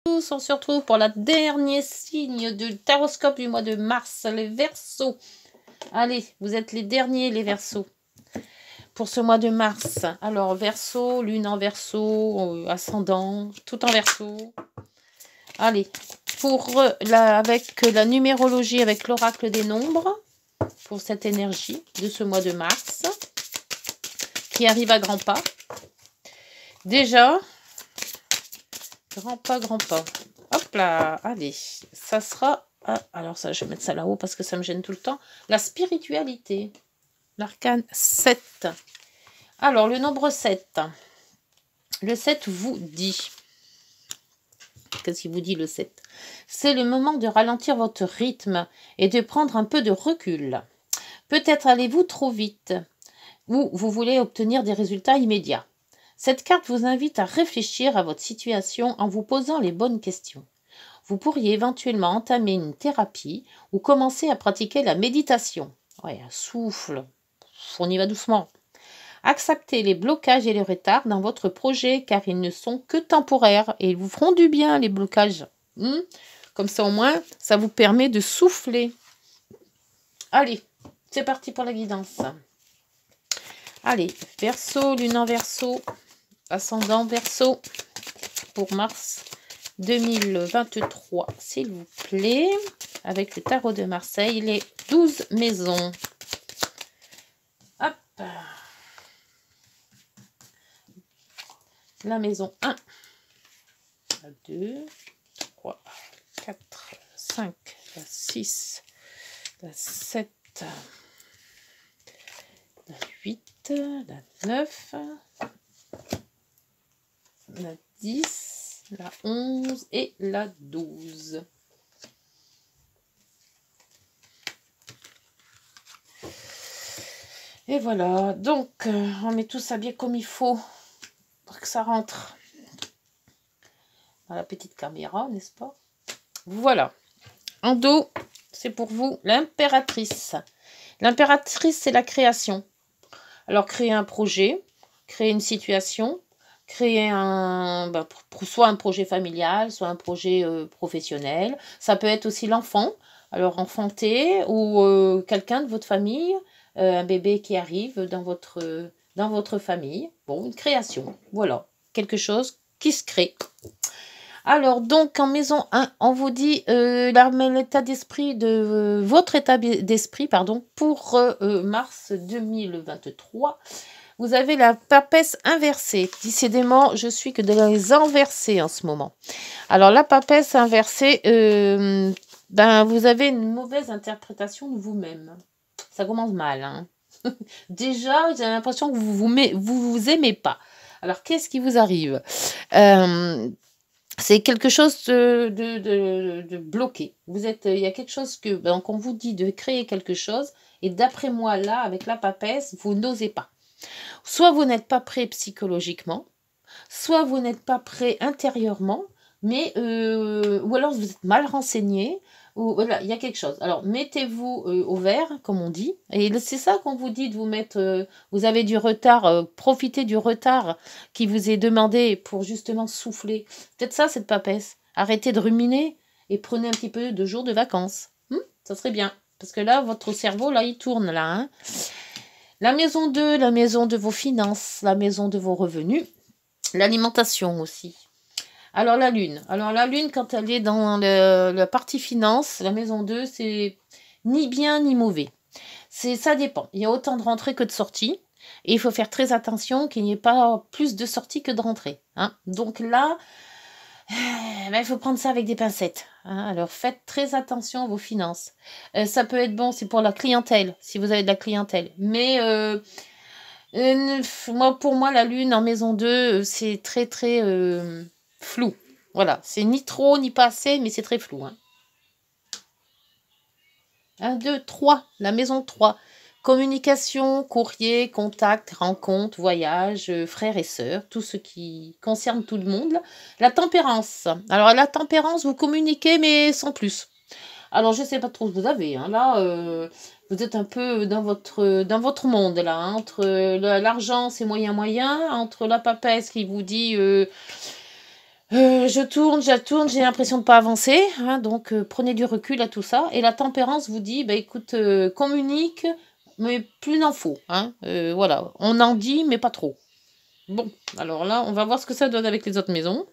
On se retrouve pour la dernier signe du taroscope du mois de mars, les Verseaux. Allez, vous êtes les derniers, les Verseaux, pour ce mois de mars. Alors, Verseau, lune en Verseau, ascendant, tout en Verseau. Allez, avec la numérologie, avec l'oracle des nombres, pour cette énergie de ce mois de mars, qui arrive à grands pas. Déjà, grand pas, grand pas. Hop là, allez, ça sera... Ah, alors ça, je vais mettre ça là-haut parce que ça me gêne tout le temps. La spiritualité, l'arcane 7. Alors, le nombre 7. Le 7 vous dit... Qu'est-ce qu'il vous dit le 7? C'est le moment de ralentir votre rythme et de prendre un peu de recul. Peut-être allez-vous trop vite ou vous voulez obtenir des résultats immédiats. Cette carte vous invite à réfléchir à votre situation en vous posant les bonnes questions. Vous pourriez éventuellement entamer une thérapie ou commencer à pratiquer la méditation. Ouais, un souffle, on y va doucement. Acceptez les blocages et les retards dans votre projet car ils ne sont que temporaires et ils vous feront du bien, les blocages. Comme ça au moins, ça vous permet de souffler. Allez, c'est parti pour la guidance. Allez, Verseau, lune en Verseau, ascendant Verseau pour mars 2023, s'il vous plaît, avec le tarot de Marseille, les 12 maisons. Hop. La maison 1, la 2, 3, 4, 5, la 6, la 7, la 8, la 9, la 10, la 11 et la 12. Et voilà, donc on met tout ça bien comme il faut pour que ça rentre dans la petite caméra, n'est-ce pas? Voilà. En dos, c'est pour vous l'impératrice. L'impératrice, c'est la création. Alors, créer un projet, créer une situation, créer soit un projet familial, soit un projet professionnel. Ça peut être aussi l'enfant. Alors, enfanter ou quelqu'un de votre famille, un bébé qui arrive dans votre famille. Bon, une création. Voilà. Quelque chose qui se crée. Alors, donc, en maison 1, on vous dit l'état d'esprit de votre état d'esprit, pardon, pour mars 2023. Vous avez la papesse inversée. Décidément, je suis que de les inverser en ce moment. Alors, la papesse inversée, vous avez une mauvaise interprétation de vous-même. Ça commence mal, hein. Déjà, j'ai l'impression que vous aimez pas. Alors, qu'est-ce qui vous arrive? C'est quelque chose de bloqué. Il y a quelque chose qu'on vous dit de créer quelque chose, et d'après moi, là, avec la papesse, vous n'osez pas. Soit vous n'êtes pas prêt psychologiquement, soit vous n'êtes pas prêt intérieurement, mais ou alors vous êtes mal renseigné, ou voilà, il y a quelque chose. Alors, mettez-vous au vert, comme on dit, et c'est ça qu'on vous dit de vous mettre, vous avez du retard, profitez du retard qui vous est demandé pour justement souffler. Peut-être ça, cette papesse. Arrêtez de ruminer et prenez un petit peu de jours de vacances. Ça serait bien, parce que là, votre cerveau, là, il tourne, là. Hein. La maison 2, la maison de vos finances, la maison de vos revenus, l'alimentation aussi. Alors la lune, quand elle est dans la partie finance, la maison 2, c'est ni bien ni mauvais. Ça dépend. Il y a autant de rentrées que de sorties. Et il faut faire très attention qu'il n'y ait pas plus de sorties que de rentrées. Hein. Donc là, il faut prendre ça avec des pincettes. Hein. Alors faites très attention à vos finances. Ça peut être bon, c'est pour la clientèle, si vous avez de la clientèle. Mais pour moi, la lune en maison 2, c'est très très flou. Voilà, c'est ni trop ni pas assez, mais c'est très flou. 1, 2, 3, la maison 3. Communication, courrier, contact, rencontre, voyage, frères et sœurs, tout ce qui concerne tout le monde. La tempérance. Alors, la tempérance, vous communiquez, mais sans plus. Alors, je ne sais pas trop ce que vous avez. Hein. Là, vous êtes un peu dans votre monde, là. Hein. Entre l'argent, c'est moyen. Entre la papesse qui vous dit... Je tourne, j'ai l'impression de pas avancer, hein, donc prenez du recul à tout ça. Et la tempérance vous dit, bah écoute, communique, mais plus n'en faut, hein. Voilà, on en dit, mais pas trop. Bon, alors là, on va voir ce que ça donne avec les autres maisons.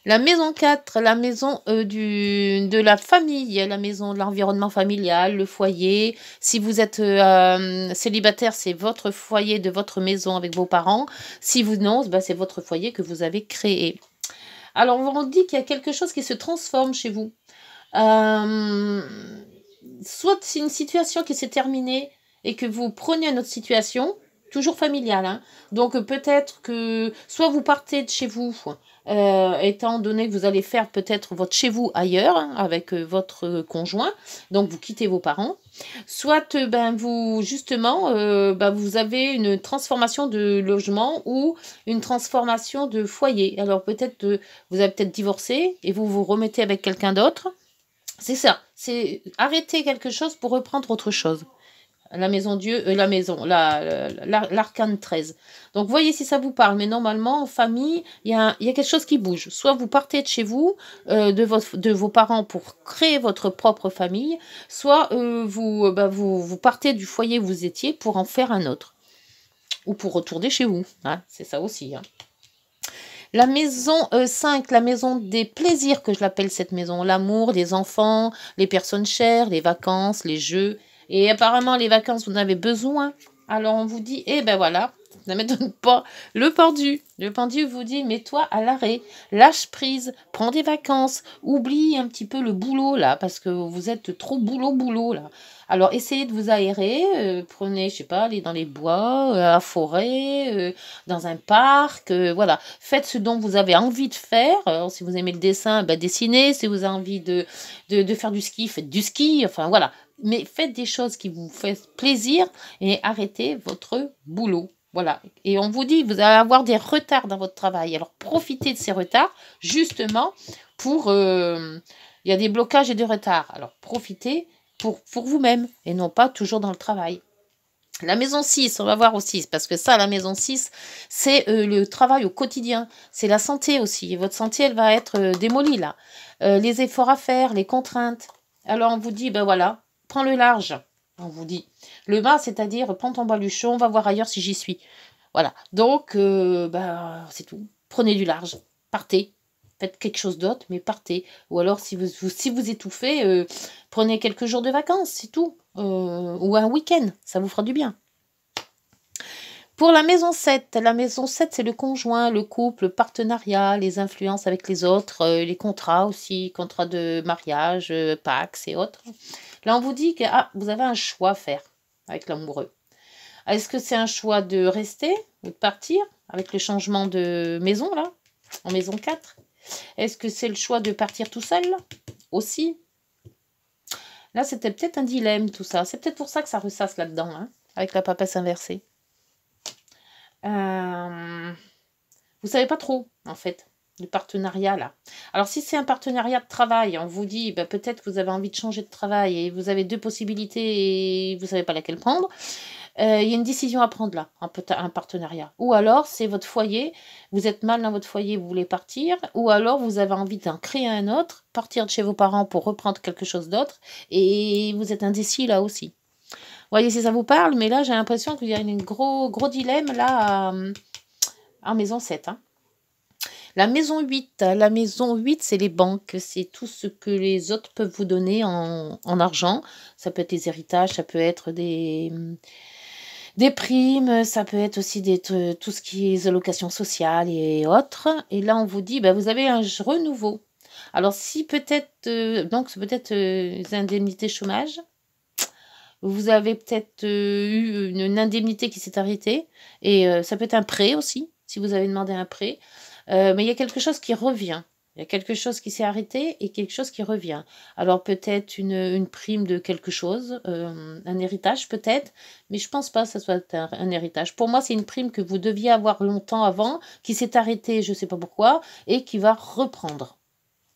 La maison 4, la maison de la famille, la maison de l'environnement familial, le foyer. Si vous êtes célibataire, c'est votre foyer de votre maison avec vos parents. Si vous non, bah, c'est votre foyer que vous avez créé. Alors, on dit qu'il y a quelque chose qui se transforme chez vous. Euh, Soit c'est une situation qui s'est terminée et que vous prenez une autre situation, toujours familiale, hein. Donc peut-être que soit vous partez de chez vous, étant donné que vous allez faire peut-être votre chez vous ailleurs, hein, avec votre conjoint, donc vous quittez vos parents, soit ben, vous justement ben, vous avez une transformation de logement ou une transformation de foyer. Alors peut-être vous avez peut-être divorcé et vous vous remettez avec quelqu'un d'autre. C'est ça, c'est arrêter quelque chose pour reprendre autre chose. La maison Dieu, l'arcane 13. Donc voyez si ça vous parle, mais normalement en famille, il y a quelque chose qui bouge. Soit vous partez de chez vous, de vos parents pour créer votre propre famille, soit vous partez du foyer où vous étiez pour en faire un autre. Ou pour retourner chez vous, hein, c'est ça aussi, hein. La maison 5, la maison des plaisirs que je l'appelle cette maison. L'amour, les enfants, les personnes chères, les vacances, les jeux. Et apparemment, les vacances, vous en avez besoin. Alors on vous dit, eh ben voilà, ça ne m'étonne pas. Le pendu. Le pendu vous dit, mets-toi à l'arrêt. Lâche prise. Prends des vacances. Oublie un petit peu le boulot là, parce que vous êtes trop boulot là. Alors essayez de vous aérer. Prenez, je sais pas, allez dans les bois, à la forêt, dans un parc. Voilà. Faites ce dont vous avez envie de faire. Alors, si vous aimez le dessin, bah, dessinez. Si vous avez envie de faire du ski, faites du ski. Enfin voilà. Mais faites des choses qui vous font plaisir et arrêtez votre boulot. Voilà. Et on vous dit, vous allez avoir des retards dans votre travail. Alors profitez de ces retards, justement, pour... Il y a des blocages et des retards. Alors profitez pour vous-même et non pas toujours dans le travail. La maison 6, on va voir aussi, parce que ça, la maison 6, c'est le travail au quotidien. C'est la santé aussi. Et votre santé, elle va être démolie là. Les efforts à faire, les contraintes. Alors on vous dit, ben voilà, prends le large. On vous dit. Le bas, c'est-à-dire, prends ton baluchon, on va voir ailleurs si j'y suis. Voilà. Donc, c'est tout. Prenez du large. Partez. Faites quelque chose d'autre, mais partez. Ou alors, si vous étouffez, prenez quelques jours de vacances, c'est tout. Ou un week-end, ça vous fera du bien. Pour la maison 7, c'est le conjoint, le couple, le partenariat, les influences avec les autres, les contrats aussi, contrats de mariage, Pax et autres. Là, on vous dit que vous avez un choix à faire avec l'amoureux. Est-ce que c'est un choix de rester ou de partir avec le changement de maison, là, en maison 4? Est-ce que c'est le choix de partir tout seul aussi? Là, c'était peut-être un dilemme, tout ça. C'est peut-être pour ça que ça ressasse là-dedans, hein, avec la papesse inversée. Vous savez pas trop, en fait, du partenariat, là. Alors, si c'est un partenariat de travail, on vous dit, peut-être que vous avez envie de changer de travail et vous avez deux possibilités et vous savez pas laquelle prendre. Il y a une décision à prendre là, un partenariat. Ou alors, c'est votre foyer, vous êtes mal dans votre foyer, vous voulez partir, ou alors vous avez envie d'en créer un autre, partir de chez vos parents pour reprendre quelque chose d'autre, et vous êtes indécis là aussi. Voyez si ça vous parle, mais là, j'ai l'impression qu'il y a un gros dilemme là en maison 7. Hein. La maison 8, c'est les banques, c'est tout ce que les autres peuvent vous donner en argent. Ça peut être des héritages, ça peut être des primes, ça peut être aussi tout ce qui est allocations sociales et autres. Et là, on vous dit, vous avez un renouveau. Alors, si peut-être, donc c'est peut-être les indemnités chômage, vous avez peut-être eu une indemnité qui s'est arrêtée, et ça peut être un prêt aussi, si vous avez demandé un prêt. Mais il y a quelque chose qui revient. Il y a quelque chose qui s'est arrêté et quelque chose qui revient. Alors peut-être une prime de quelque chose, un héritage peut-être, mais je pense pas que ça soit un héritage. Pour moi, c'est une prime que vous deviez avoir longtemps avant, qui s'est arrêtée, je ne sais pas pourquoi, et qui va reprendre.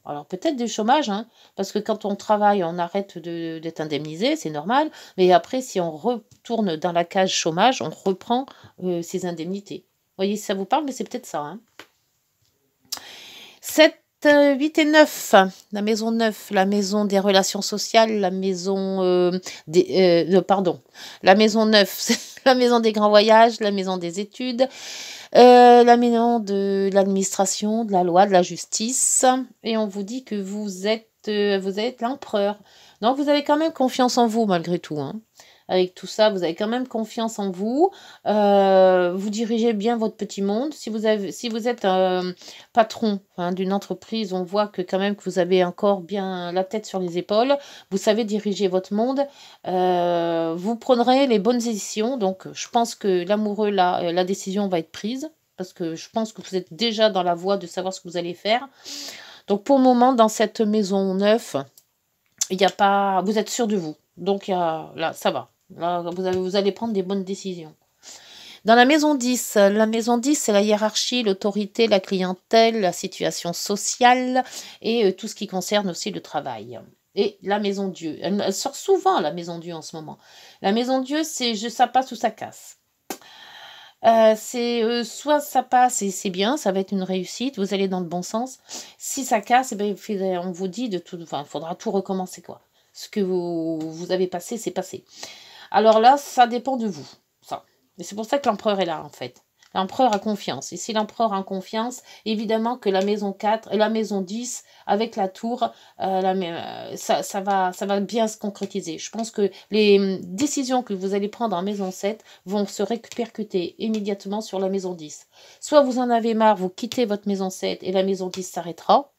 Alors peut-être du chômage, hein, parce que quand on travaille, on arrête d'être indemnisé, c'est normal, mais après, si on retourne dans la case chômage, on reprend ses indemnités. Vous voyez si ça vous parle, mais c'est peut-être ça, hein. 7, 8 et 9. La maison 9, la maison des relations sociales, la maison pardon. La maison 9, c'est la maison des grands voyages, la maison des études, la maison de l'administration, de la loi, de la justice. Et on vous dit que vous êtes l'empereur. Donc vous avez quand même confiance en vous malgré tout, hein. Avec tout ça, vous avez quand même confiance en vous. Vous dirigez bien votre petit monde. Si vous êtes patron, hein, d'une entreprise, on voit que quand même que vous avez encore bien la tête sur les épaules. Vous savez diriger votre monde. Vous prendrez les bonnes décisions. Donc, je pense que l'amoureux, là, la décision va être prise. Parce que je pense que vous êtes déjà dans la voie de savoir ce que vous allez faire. Donc, pour le moment, dans cette maison neuve, il n'y a pas... Vous êtes sûr de vous. Donc, là, ça va. Là, vous allez prendre des bonnes décisions. Dans la maison 10, c'est la hiérarchie, l'autorité, la clientèle, la situation sociale et tout ce qui concerne aussi le travail. Et la maison Dieu. Elle sort souvent, la maison Dieu, en ce moment. La maison Dieu, c'est ça passe ou ça casse. C'est soit ça passe et c'est bien, ça va être une réussite, vous allez dans le bon sens. Si ça casse, eh bien, on vous dit il faudra tout recommencer, quoi. Ce que vous avez passé, c'est passé. Alors là, ça dépend de vous, ça. Et c'est pour ça que l'empereur est là, en fait. L'empereur a confiance. Et si l'empereur a confiance, évidemment que la maison 4 et la maison 10, avec la tour, ça va bien se concrétiser. Je pense que les décisions que vous allez prendre en maison 7 vont se répercuter immédiatement sur la maison 10. Soit vous en avez marre, vous quittez votre maison 7 et la maison 10 s'arrêtera,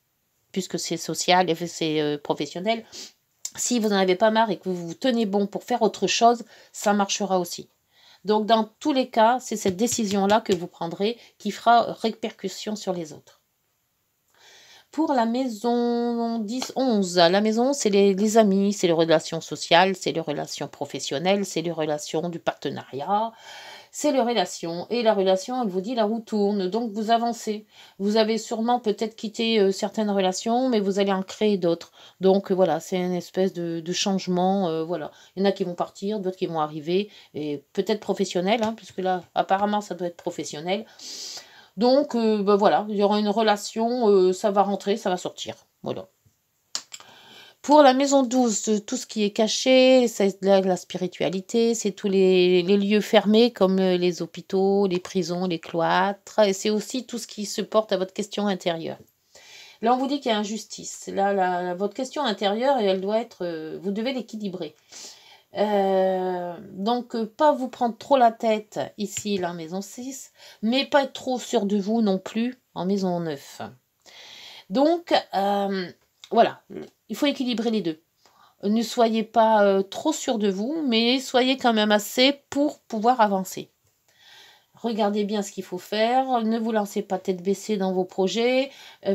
puisque c'est social et c'est professionnel. Si vous n'en avez pas marre et que vous vous tenez bon pour faire autre chose, ça marchera aussi. Donc, dans tous les cas, c'est cette décision-là que vous prendrez qui fera répercussion sur les autres. Pour la maison 10, 11, la maison, c'est les amis, c'est les relations sociales, c'est les relations professionnelles, c'est les relations du partenariat, c'est les relations. Et la relation, elle vous dit, la roue tourne, donc vous avancez. Vous avez sûrement peut-être quitté certaines relations, mais vous allez en créer d'autres. Donc voilà, c'est une espèce de changement. Voilà. Il y en a qui vont partir, d'autres qui vont arriver, et peut-être professionnel, hein, puisque là, apparemment, ça doit être professionnel. Donc voilà, il y aura une relation, ça va rentrer, ça va sortir. Voilà. Pour la maison 12, tout ce qui est caché, c'est la spiritualité, c'est tous les lieux fermés comme les hôpitaux, les prisons, les cloîtres, et c'est aussi tout ce qui se porte à votre question intérieure. Là, on vous dit qu'il y a injustice. Là, votre question intérieure, elle doit être, vous devez l'équilibrer. Donc, pas vous prendre trop la tête ici, là, en maison 6, mais pas être trop sûr de vous non plus en maison 9. Donc, voilà, il faut équilibrer les deux. Ne soyez pas trop sûr de vous, mais soyez quand même assez pour pouvoir avancer. Regardez bien ce qu'il faut faire, ne vous lancez pas tête baissée dans vos projets,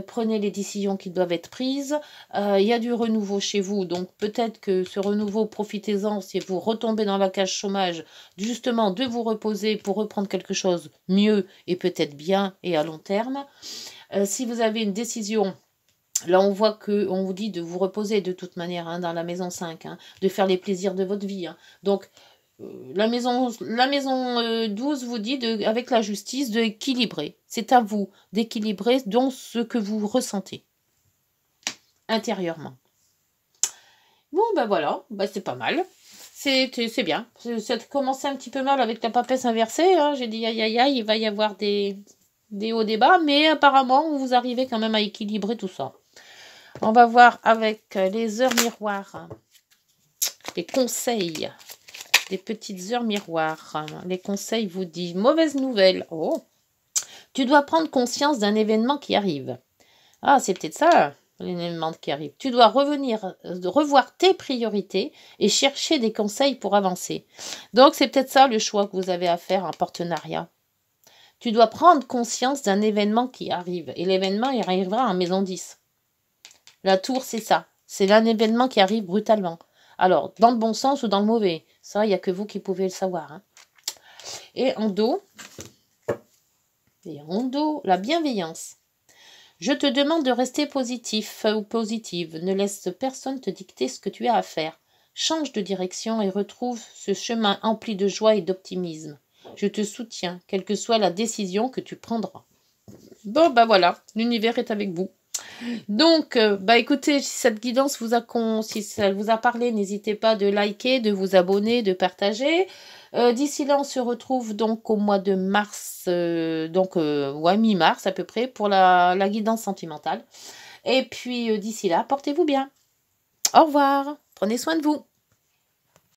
prenez les décisions qui doivent être prises. Il y a du renouveau chez vous, donc peut-être que ce renouveau, profitez-en si vous retombez dans la cage chômage, justement de vous reposer pour reprendre quelque chose mieux et peut-être bien et à long terme. Si vous avez une décision... Là, on voit qu'on vous dit de vous reposer de toute manière, hein, dans la maison 5, hein, de faire les plaisirs de votre vie. Hein. Donc, la maison 12 vous dit, avec la justice, d'équilibrer. C'est à vous d'équilibrer dans ce que vous ressentez intérieurement. Bon, ben voilà, ben c'est pas mal. C'est bien. Ça a commencé un petit peu mal avec la papesse inversée. Hein. J'ai dit, aïe, aïe, aïe, il va y avoir des hauts, des bas. Mais apparemment, vous arrivez quand même à équilibrer tout ça. On va voir avec les heures miroirs, les conseils, des petites heures miroirs. Les conseils vous disent, mauvaise nouvelle. Oh, tu dois prendre conscience d'un événement qui arrive. Ah, c'est peut-être ça, l'événement qui arrive. Tu dois revoir tes priorités et chercher des conseils pour avancer. Donc, c'est peut-être ça le choix que vous avez à faire en partenariat. Tu dois prendre conscience d'un événement qui arrive. Et l'événement, il arrivera en maison 10. La tour, c'est ça. C'est un événement qui arrive brutalement. Alors, dans le bon sens ou dans le mauvais, ça, il n'y a que vous qui pouvez le savoir. Hein. Et en dos, la bienveillance. Je te demande de rester positif ou positive. Ne laisse personne te dicter ce que tu as à faire. Change de direction et retrouve ce chemin empli de joie et d'optimisme. Je te soutiens, quelle que soit la décision que tu prendras. Bon, bah voilà, l'univers est avec vous. Donc, bah écoutez, si cette guidance vous a si ça vous a parlé, n'hésitez pas de liker, de vous abonner, de partager. D'ici là, on se retrouve donc au mois de mars, ouais, mi-mars à peu près, pour la guidance sentimentale. Et puis, d'ici là, portez-vous bien. Au revoir. Prenez soin de vous.